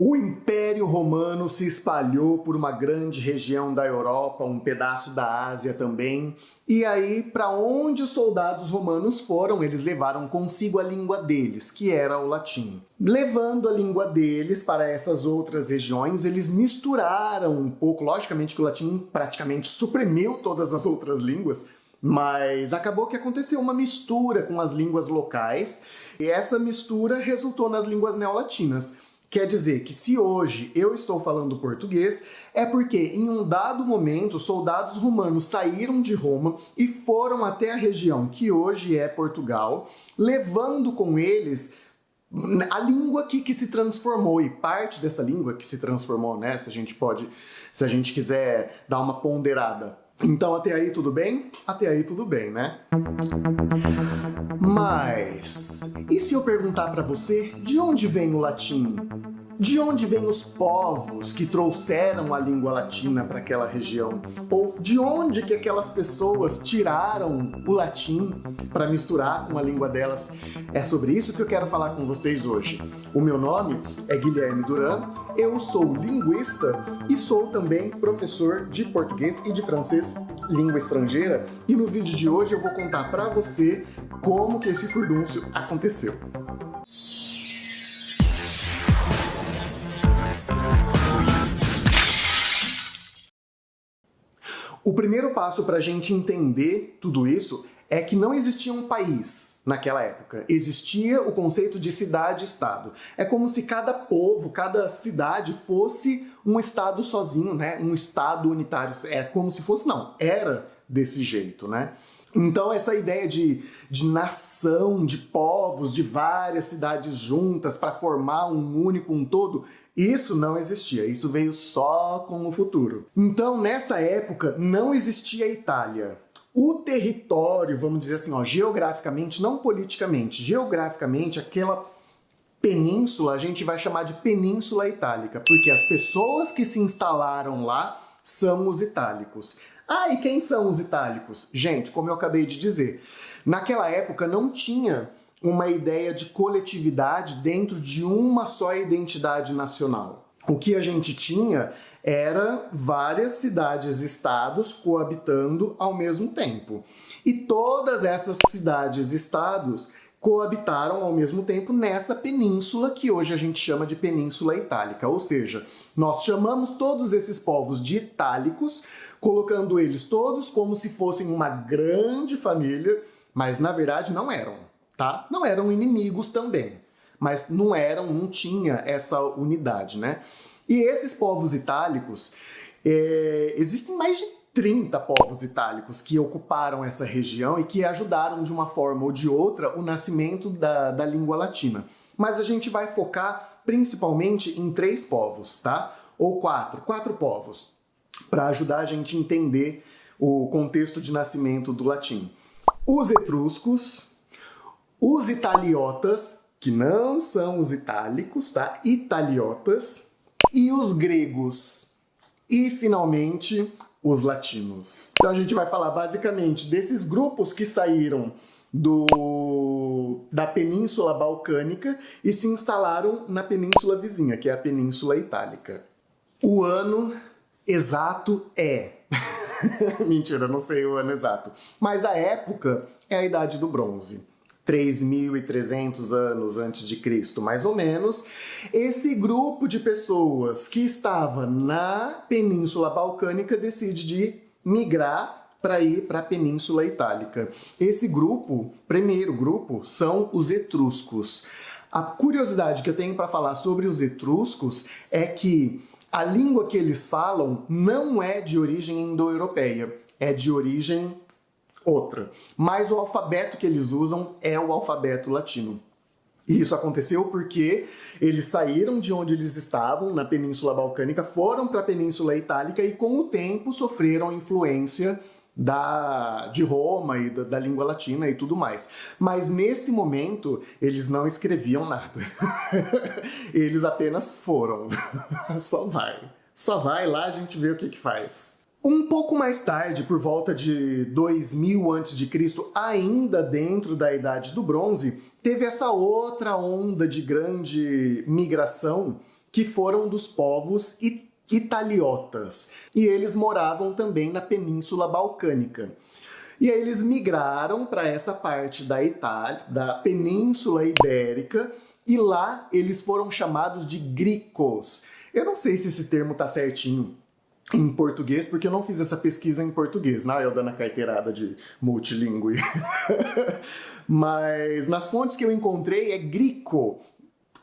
O Império Romano se espalhou por uma grande região da Europa, um pedaço da Ásia também. E aí, para onde os soldados romanos foram, eles levaram consigo a língua deles, que era o latim. Levando a língua deles para essas outras regiões, eles misturaram um pouco. Logicamente que o latim praticamente suprimiu todas as outras línguas, mas acabou que aconteceu uma mistura com as línguas locais, e essa mistura resultou nas línguas neolatinas. Quer dizer que se hoje eu estou falando português, é porque em um dado momento soldados romanos saíram de Roma e foram até a região que hoje é Portugal, levando com eles a língua que se transformou, e parte dessa língua que se transformou, né? Se a gente quiser dar uma ponderada. Então até aí tudo bem? Até aí tudo bem, né? Mas, e se eu perguntar para você de onde vem o latim? De onde vêm os povos que trouxeram a língua latina para aquela região? Ou de onde que aquelas pessoas tiraram o latim para misturar com a língua delas? É sobre isso que eu quero falar com vocês hoje. O meu nome é Guilherme Duran, eu sou linguista e sou também professor de português e de francês, língua estrangeira, e no vídeo de hoje eu vou contar para você como que esse furdúncio aconteceu. O primeiro passo para a gente entender tudo isso é que não existia um país naquela época. Existia o conceito de cidade-estado. É como se cada povo, cada cidade fosse um estado sozinho, né? Um estado unitário. É como se fosse, não, era desse jeito, né? Então essa ideia de nação, de povos, de várias cidades juntas para formar um único, um todo, isso não existia, isso veio só com o futuro. Então nessa época não existia a Itália. O território, vamos dizer assim, ó, geograficamente, não politicamente, geograficamente aquela península a gente vai chamar de Península Itálica, porque as pessoas que se instalaram lá são os itálicos. Ah, e quem são os itálicos? Gente, como eu acabei de dizer, naquela época não tinha uma ideia de coletividade dentro de uma só identidade nacional. O que a gente tinha era várias cidades-estados coabitando ao mesmo tempo. E todas essas cidades-estados coabitaram ao mesmo tempo nessa península que hoje a gente chama de Península Itálica. Ou seja, nós chamamos todos esses povos de itálicos, colocando eles todos como se fossem uma grande família, mas na verdade não eram, tá? Não eram inimigos também, mas não tinha essa unidade, né? E esses povos itálicos, existem mais de 30 povos itálicos que ocuparam essa região e que ajudaram de uma forma ou de outra o nascimento da língua latina. Mas a gente vai focar principalmente em 3 povos, tá? Ou 4 povos, para ajudar a gente a entender o contexto de nascimento do latim. Os etruscos, os italiotas, que não são os itálicos, tá? Italiotas, e os gregos. E, finalmente, os latinos. Então a gente vai falar basicamente desses grupos que saíram da Península Balcânica e se instalaram na península vizinha, que é a Península Itálica. O ano exato é... Mentira, não sei o ano exato. Mas a época é a Idade do Bronze. 3.300 anos antes de Cristo, mais ou menos, esse grupo de pessoas que estava na Península Balcânica decide de migrar para ir para a Península Itálica. Esse grupo, primeiro grupo, são os etruscos. A curiosidade que eu tenho para falar sobre os etruscos é que a língua que eles falam não é de origem indo-europeia, é de origem outra. Mas o alfabeto que eles usam é o alfabeto latino. E isso aconteceu porque eles saíram de onde eles estavam, na Península Balcânica, foram para a Península Itálica e com o tempo sofreram influência de Roma e da língua latina e tudo mais. Mas nesse momento eles não escreviam nada. Eles apenas foram. Só vai lá, a gente vê o que faz. Um pouco mais tarde, por volta de 2000 a.C., ainda dentro da Idade do Bronze, teve essa outra onda de grande migração que foram dos povos italiotas. E eles moravam também na Península Balcânica. E aí eles migraram para essa parte da Itália, da Península Ibérica, e lá eles foram chamados de grecos. Eu não sei se esse termo tá certinho em português, porque eu não fiz essa pesquisa em português, né? Eu dando a carteirada de multilingüe. Mas nas fontes que eu encontrei é greco.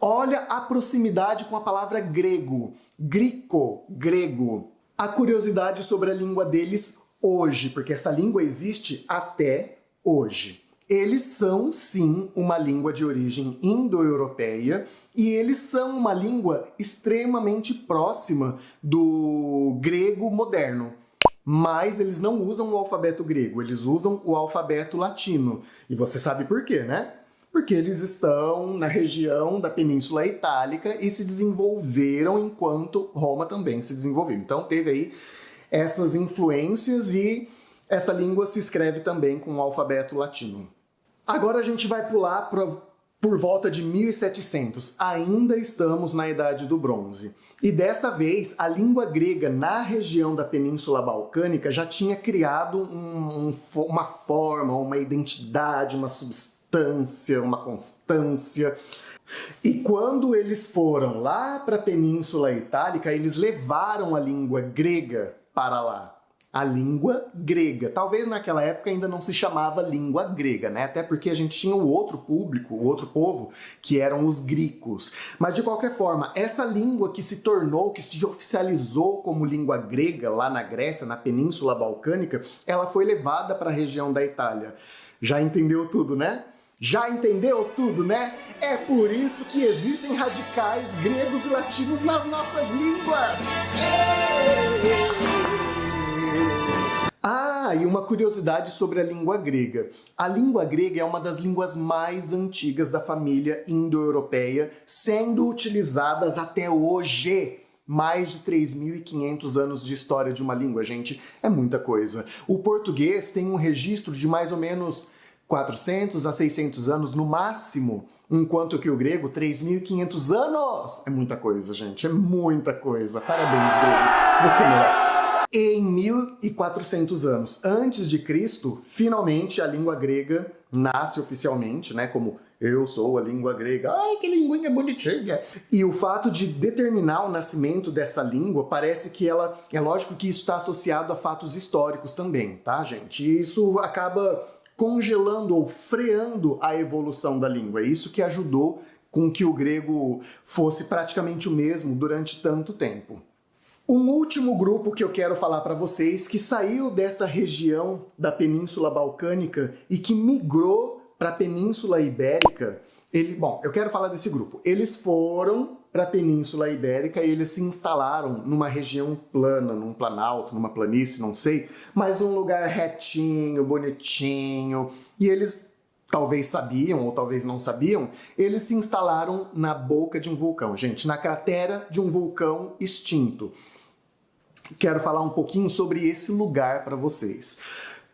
Olha a proximidade com a palavra grego. Greco, grego. A curiosidade sobre a língua deles hoje, porque essa língua existe até hoje. Eles são, sim, uma língua de origem indo-europeia e eles são uma língua extremamente próxima do grego moderno. Mas eles não usam o alfabeto grego, eles usam o alfabeto latino. E você sabe por quê, né? Porque eles estão na região da Península Itálica e se desenvolveram enquanto Roma também se desenvolveu. Então teve aí essas influências e essa língua se escreve também com o alfabeto latino. Agora a gente vai pular por volta de 1700. Ainda estamos na Idade do Bronze. E dessa vez, a língua grega na região da Península Balcânica já tinha criado uma forma, uma identidade, uma substância, uma constância. E quando eles foram lá para a Península Itálica, eles levaram a língua grega para lá. A língua grega. Talvez naquela época ainda não se chamava língua grega, né? Até porque a gente tinha o outro público, o outro povo, que eram os gregos. Mas de qualquer forma, essa língua que se tornou, que se oficializou como língua grega lá na Grécia, na Península Balcânica, ela foi levada para a região da Itália. Já entendeu tudo, né? Já entendeu tudo, né? É por isso que existem radicais gregos e latinos nas nossas línguas! Ah, e uma curiosidade sobre a língua grega. A língua grega é uma das línguas mais antigas da família indo-europeia, sendo utilizadas até hoje. Mais de 3.500 anos de história de uma língua, gente, é muita coisa. O português tem um registro de mais ou menos 400 a 600 anos no máximo, enquanto que o grego, 3.500 anos! É muita coisa, gente, é muita coisa. Parabéns, grego, você merece. Em 1.400 anos antes de Cristo, finalmente a língua grega nasce oficialmente, né, como eu sou a língua grega, ai que linguinha bonitinha. E o fato de determinar o nascimento dessa língua, parece que ela, é lógico que isso está associado a fatos históricos também, tá, gente? E isso acaba congelando ou freando a evolução da língua. É isso que ajudou com que o grego fosse praticamente o mesmo durante tanto tempo. Um último grupo que eu quero falar para vocês, que saiu dessa região da Península Balcânica e que migrou para a Península Ibérica, eu quero falar desse grupo. Eles foram para a Península Ibérica e eles se instalaram numa região plana, num planalto, numa planície, não sei, mas um lugar retinho, bonitinho, e eles talvez sabiam ou talvez não sabiam, eles se instalaram na boca de um vulcão, gente, na cratera de um vulcão extinto. Quero falar um pouquinho sobre esse lugar para vocês.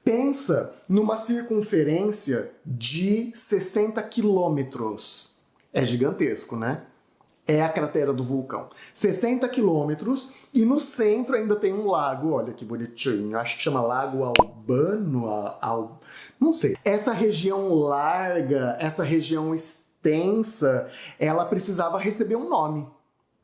Pensa numa circunferência de 60 quilômetros. É gigantesco, né? É a cratera do vulcão. 60 quilômetros e no centro ainda tem um lago, olha que bonitinho, acho que chama Lago Albano, não sei. Essa região larga, essa região extensa, ela precisava receber um nome,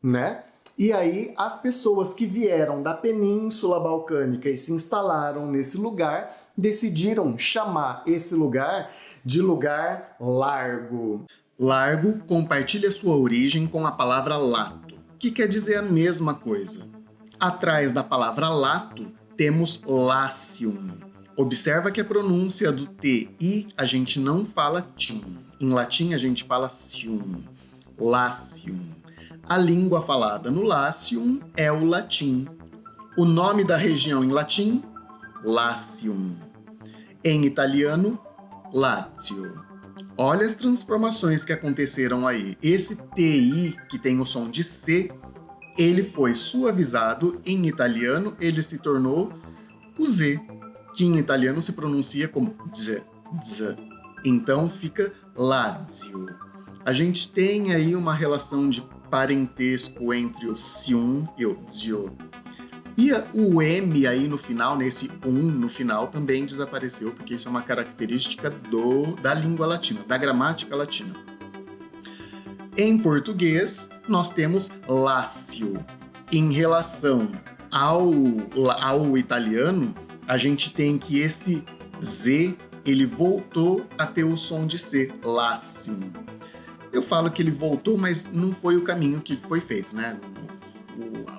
né? E aí as pessoas que vieram da Península Balcânica e se instalaram nesse lugar, decidiram chamar esse lugar de lugar largo. Largo compartilha sua origem com a palavra lato, que quer dizer a mesma coisa. Atrás da palavra lato, temos Latium. Observa que a pronúncia do TI a gente não fala tium. Em latim a gente fala cium. Latium. A língua falada no Latium é o latim. O nome da região em latim, Latium. Em italiano, Lazio. Olha as transformações que aconteceram aí. Esse TI, que tem o som de C, ele foi suavizado. Em italiano, ele se tornou o Z, que em italiano se pronuncia como Z. Então fica Lazio. A gente tem aí uma relação de parentesco entre o Siun e o Zio. E o M aí no final, nesse no final, também desapareceu, porque isso é uma característica da língua latina, da gramática latina. Em português, nós temos lácio. Em relação ao italiano, a gente tem que esse Z, ele voltou a ter o som de C, lácio. Eu falo que ele voltou, mas não foi o caminho que foi feito, né?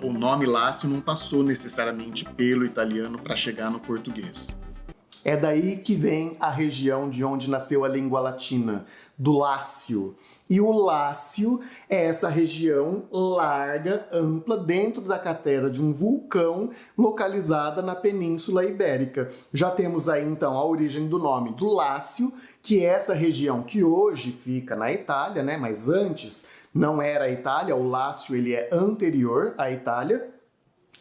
O nome lácio não passou necessariamente pelo italiano para chegar no português. É daí que vem a região de onde nasceu a língua latina, do Lácio. E o Lácio é essa região larga, ampla, dentro da cratera de um vulcão localizada na Península Ibérica. Já temos aí então a origem do nome do Lácio, que é essa região que hoje fica na Itália, né? Mas antes não era a Itália, o Lácio ele é anterior à Itália.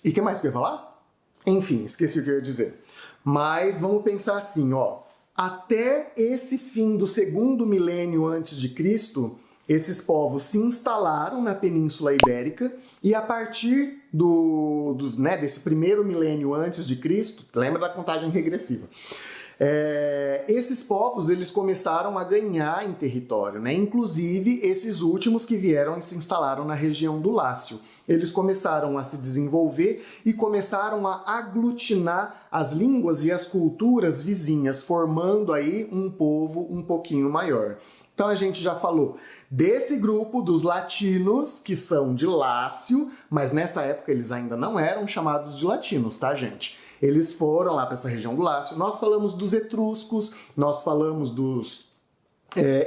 E o que mais que eu ia falar? Enfim, esqueci o que eu ia dizer. Mas vamos pensar assim, ó. Até esse fim do segundo milênio antes de Cristo, esses povos se instalaram na Península Ibérica e a partir desse primeiro milênio antes de Cristo, lembra da contagem regressiva, esses povos eles começaram a ganhar em território, né? Inclusive esses últimos que vieram e se instalaram na região do Lácio. Eles começaram a se desenvolver e começaram a aglutinar as línguas e as culturas vizinhas, formando aí um povo um pouquinho maior. Então a gente já falou desse grupo dos latinos, que são de Lácio, mas nessa época eles ainda não eram chamados de latinos, tá, gente? Eles foram lá para essa região do Lácio. Nós falamos dos etruscos, nós falamos dos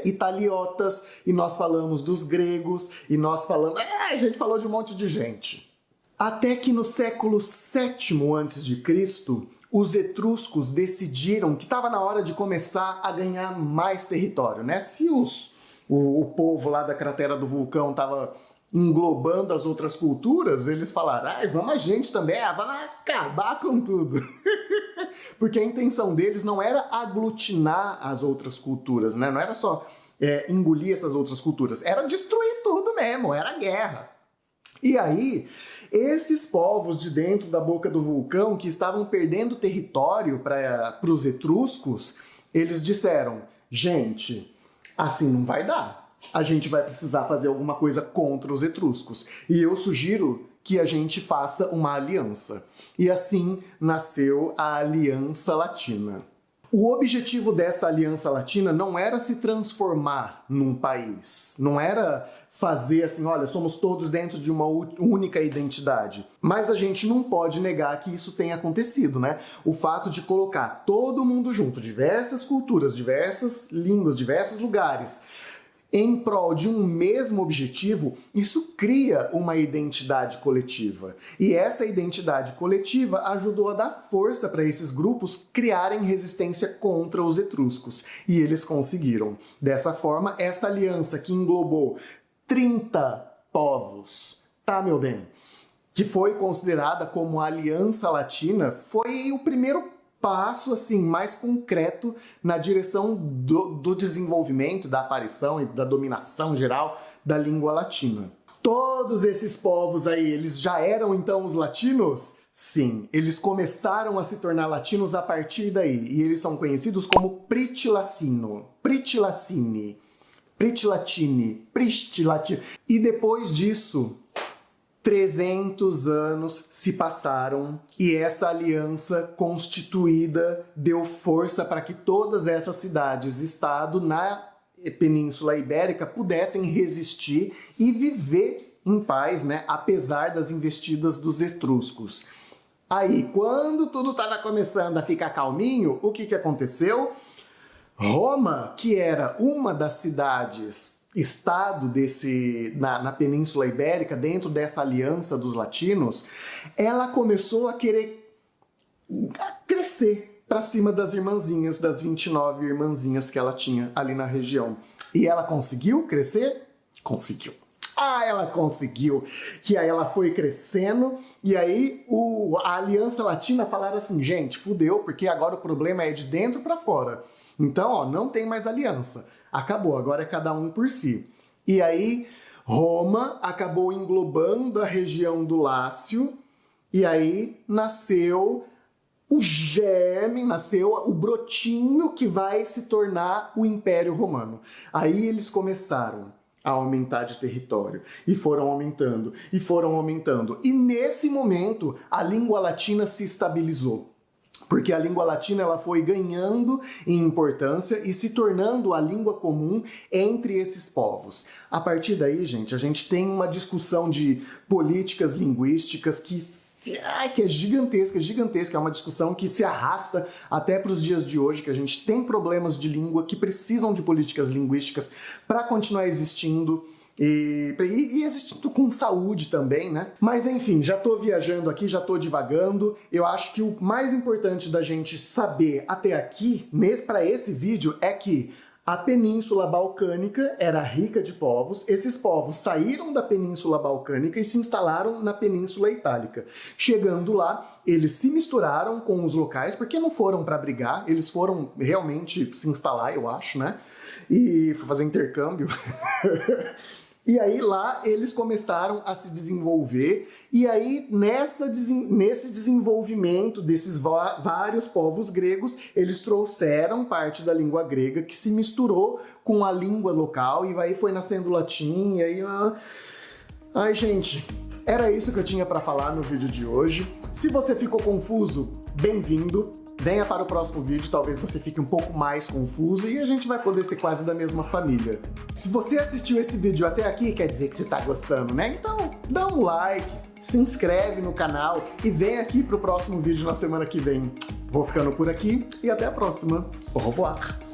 italiotas, e nós falamos dos gregos, e nós falamos... a gente falou de um monte de gente. Até que no século VII a.C., os etruscos decidiram que estava na hora de começar a ganhar mais território, né? Se o povo lá da cratera do vulcão estava englobando as outras culturas, eles falaram, vamos a gente também, vamos acabar com tudo. Porque a intenção deles não era aglutinar as outras culturas, né? Não era só engolir essas outras culturas, era destruir tudo mesmo, era guerra. E aí, esses povos de dentro da boca do vulcão, que estavam perdendo território para os etruscos, eles disseram, gente, assim não vai dar. A gente vai precisar fazer alguma coisa contra os etruscos. E eu sugiro que a gente faça uma aliança. E assim nasceu a Aliança Latina. O objetivo dessa Aliança Latina não era se transformar num país, não era fazer assim, olha, somos todos dentro de uma única identidade. Mas a gente não pode negar que isso tenha acontecido, né? O fato de colocar todo mundo junto, diversas culturas, diversas línguas, diversos lugares, em prol de um mesmo objetivo, isso cria uma identidade coletiva. E essa identidade coletiva ajudou a dar força para esses grupos criarem resistência contra os etruscos. E eles conseguiram. Dessa forma, essa aliança que englobou 30 povos, tá, meu bem? Que foi considerada como a Aliança Latina, foi o primeiro passo assim mais concreto na direção do desenvolvimento, da aparição e da dominação geral da língua latina. Todos esses povos aí, eles já eram então os latinos? Sim, eles começaram a se tornar latinos a partir daí, e eles são conhecidos como Pritilacino, Pritilacini, Pritilatini, Pristilatini. E depois disso, 300 anos se passaram e essa aliança constituída deu força para que todas essas cidades-estado na Península Ibérica pudessem resistir e viver em paz, né, apesar das investidas dos etruscos. Aí, quando tudo estava começando a ficar calminho, o que aconteceu? Roma, que era uma das cidades estado na Península Ibérica, dentro dessa aliança dos latinos, ela começou a querer crescer para cima das irmãzinhas, das 29 irmãzinhas que ela tinha ali na região. E ela conseguiu crescer? Conseguiu. Ela conseguiu. Que aí ela foi crescendo e aí a Aliança Latina falaram assim, gente, fudeu, porque agora o problema é de dentro para fora. Então, não tem mais aliança. Acabou, agora é cada um por si. E aí, Roma acabou englobando a região do Lácio e aí nasceu o germe, nasceu o brotinho que vai se tornar o Império Romano. Aí eles começaram a aumentar de território e foram aumentando e foram aumentando. E nesse momento a língua latina se estabilizou. Porque a língua latina ela foi ganhando em importância e se tornando a língua comum entre esses povos. A partir daí, gente, a gente tem uma discussão de políticas linguísticas que é gigantesca, é uma discussão que se arrasta até para os dias de hoje, que a gente tem problemas de língua que precisam de políticas linguísticas para continuar existindo. E existindo com saúde também, né? Mas enfim, já tô viajando aqui, já tô divagando. Eu acho que o mais importante da gente saber até aqui, para esse vídeo, é que a Península Balcânica era rica de povos. Esses povos saíram da Península Balcânica e se instalaram na Península Itálica. Chegando lá, eles se misturaram com os locais, porque não foram para brigar, eles foram realmente se instalar, eu acho, né? E fazer intercâmbio. E aí lá eles começaram a se desenvolver, e aí nesse desenvolvimento desses vários povos gregos, eles trouxeram parte da língua grega que se misturou com a língua local, e aí foi nascendo o latim, e aí... Ai, gente, era isso que eu tinha para falar no vídeo de hoje. Se você ficou confuso, bem-vindo. Venha para o próximo vídeo, talvez você fique um pouco mais confuso e a gente vai poder ser quase da mesma família. Se você assistiu esse vídeo até aqui, quer dizer que você tá gostando, né? Então dá um like, se inscreve no canal e vem aqui pro próximo vídeo na semana que vem. Vou ficando por aqui e até a próxima. Au revoir!